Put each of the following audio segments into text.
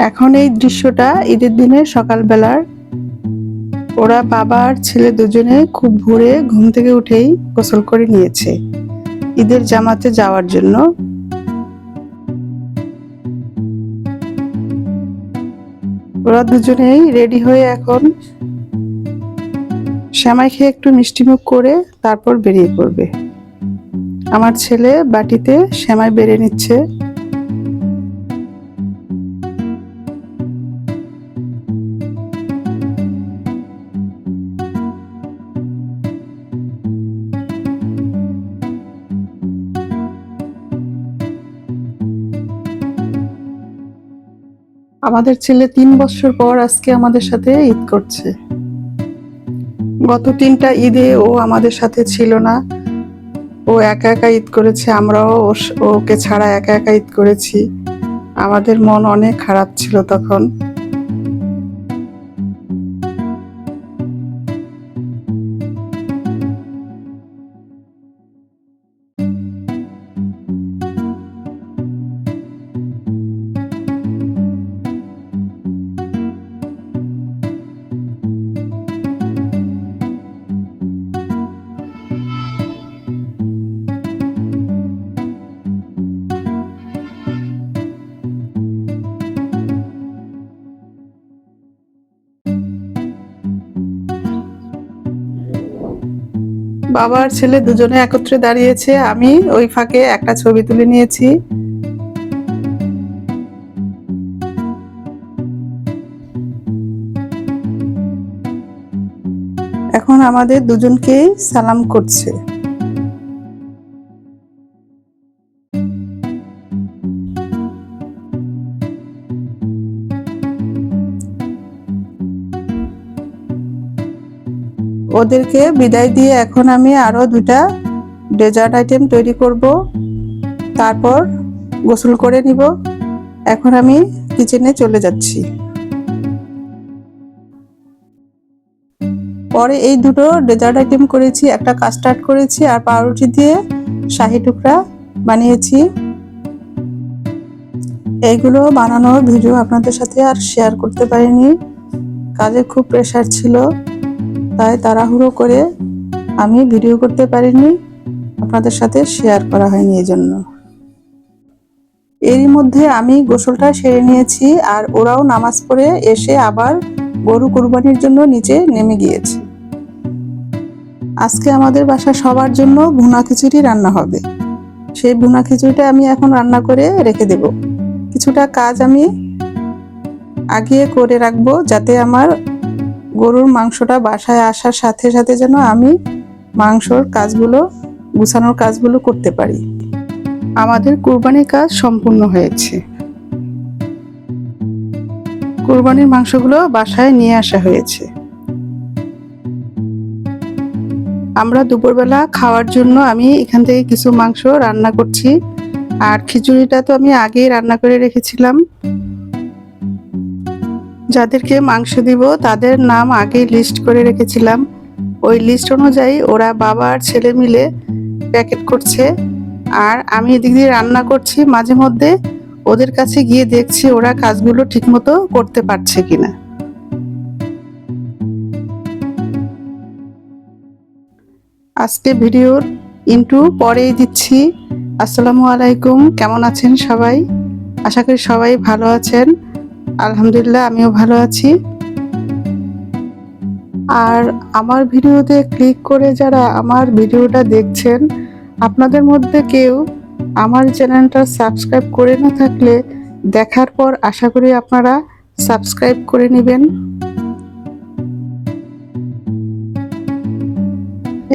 এখন এই দৃশ্যটা ঈদের দিনের সকালবেলার। ওরা বাবা আর ছেলে দুজনে খুব ভোরে ঘুম থেকে উঠেই গোসল করে নিয়েছে ঈদের জামাতে যাওয়ার জন্য। ওরা দুজনেই রেডি হয়ে এখন সেমাই খেয়ে একটু মিষ্টিমুখ করে তারপর বেরিয়ে পড়বে। আমার ছেলে বাটিতে সেমাই বেড়ে নিচ্ছে। আমাদের ছেলে 3 বছর পর আজকে আমাদের সাথে ঈদ করছে। গত 3টা ঈদে ও আমাদের সাথে ছিল না, ও একা একা ঈদ করেছে। আমরাও ওকে ছাড়া একা একা ঈদ করেছি। আমাদের মন অনেক খারাপ ছিল তখন। বাবা আর ছেলে দুজনে একত্রে দাঁড়িয়েছে, আমি ওই ফাঁকে একটা ছবি তুলে নিয়েছি। এখন আমাদের দুজনকেই সালাম করছে। ওদেরকে বিদায় দিয়ে এখন আমি আরো 2টা ডেজার্ট আইটেম তৈরি করব, তারপর গোসল করে নিব। এখন আমি কিচেনে চলে যাচ্ছি। পরে এই 2টো ডেজার্ট আইটেম করেছি, একটা কাস্টার্ড করেছি আর পাউরুটি দিয়ে শাহী টুকরা বানিয়েছি। এইগুলো বানানোর ভিডিও আপনাদের সাথে আর শেয়ার করতে পারিনি, কাজে খুব প্রেসার ছিল, তাই তাড়াহুড়ো করে আমি ভিডিও করতে পারিনি, আপনাদের সাথে শেয়ার করা হয়নি এজন্য। এরই মধ্যে আমি গোসলটা সেরে নিয়েছি আর ওরাও নামাজ পড়ে এসে আবার গরু কুরবানির জন্য নিচে নেমে গিয়েছে। আজকে আমাদের বাসায় সবার জন্য ভুনা খিচুড়ি রান্না হবে। সেই ভুনা খিচুড়িটা আমি এখন রান্না করে রেখে দেব। কিছুটা কাজ আমি আগিয়ে করে রাখবো, যাতে আমার গরুর মাংসটা বাসায় আসার সাথে সাথে যেন আমি মাংসর কাজগুলো, গুছানোর কাজগুলো করতে পারি। আমাদের কুরবানির কাজ সম্পূর্ণ হয়েছে। কুরবানির মাংসগুলো বাসায় নিয়ে আসা হয়েছে। আমরা দুপুরবেলা খাওয়ার জন্য আমি এখান থেকে কিছু মাংস রান্না করছি, আর খিচুড়িটা তো আমি আগেই রান্না করে রেখেছিলাম। যাদেরকে মাংস দিব তাদের নাম আগেই লিস্ট করে রেখেছিলাম। ওই লিস্ট অনুযায়ী ওরা বাবা আর ছেলে মিলে প্যাকেট করছে, আর আমি এদিক দিয়ে রান্না করছি। মাঝে মধ্যে ওদের কাছে গিয়ে দেখছি ওরা কাজগুলো ঠিকমতো করতে পারছে কিনা। আজকে ভিডিওর ইন্ট্রো পরেই দিচ্ছি। আসসালামু আলাইকুম, কেমন আছেন সবাই? আশা করি সবাই ভালো আছেন। আলহামদুলিল্লাহ, আমিও ভালো আছি। আর আমার ভিডিওতে ক্লিক করে যারা আমার ভিডিওটা দেখছেন, আপনাদের মধ্যে কেউ আমার চ্যানেলটা সাবস্ক্রাইব করে না থাকলে দেখার পর আশা করি আপনারা সাবস্ক্রাইব করে নেবেন।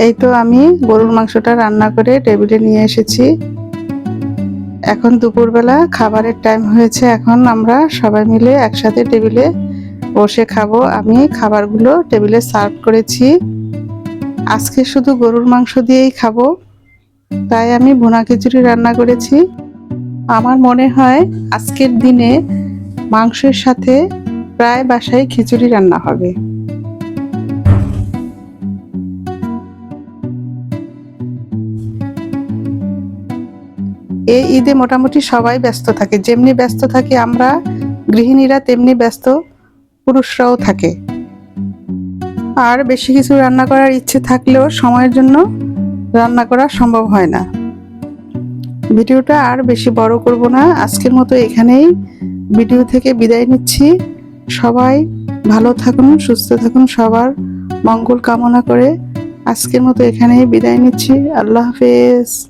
এই তো আমি গরুর মাংসটা রান্না করে টেবিলে নিয়ে এসেছি। এখন দুপুরবেলা খাবারের টাইম হয়েছে, এখন আমরা সবাই মিলে একসাথে টেবিলে বসে খাবো। আমি খাবারগুলো টেবিলে সার্ভ করেছি। আজকে শুধু গরুর মাংস দিয়েই খাবো, তাই আমি ভুনা খিচুড়ি রান্না করেছি। আমার মনে হয় আজকের দিনে মাংসের সাথে প্রায় বাসায় খিচুড়ি রান্না হবে। এই ঈদে মোটামুটি সবাই ব্যস্ত থাকে, যেমনি ব্যস্ত থাকি আমরা গৃহিণীরা তেমনি ব্যস্ত পুরুষরাও থাকে। আর বেশি কিছু রান্না করার ইচ্ছে থাকলেও সময়ের জন্য রান্না করা সম্ভব হয় না। ভিডিওটা আর বেশি বড় করব না, আজকের মতো এখানেই ভিডিও থেকে বিদায় নিচ্ছি। সবাই ভালো থাকুন, সুস্থ থাকুন, সবার মঙ্গল কামনা করে আজকের মতো এখানেই বিদায় নিচ্ছি। আল্লাহ হাফেজ।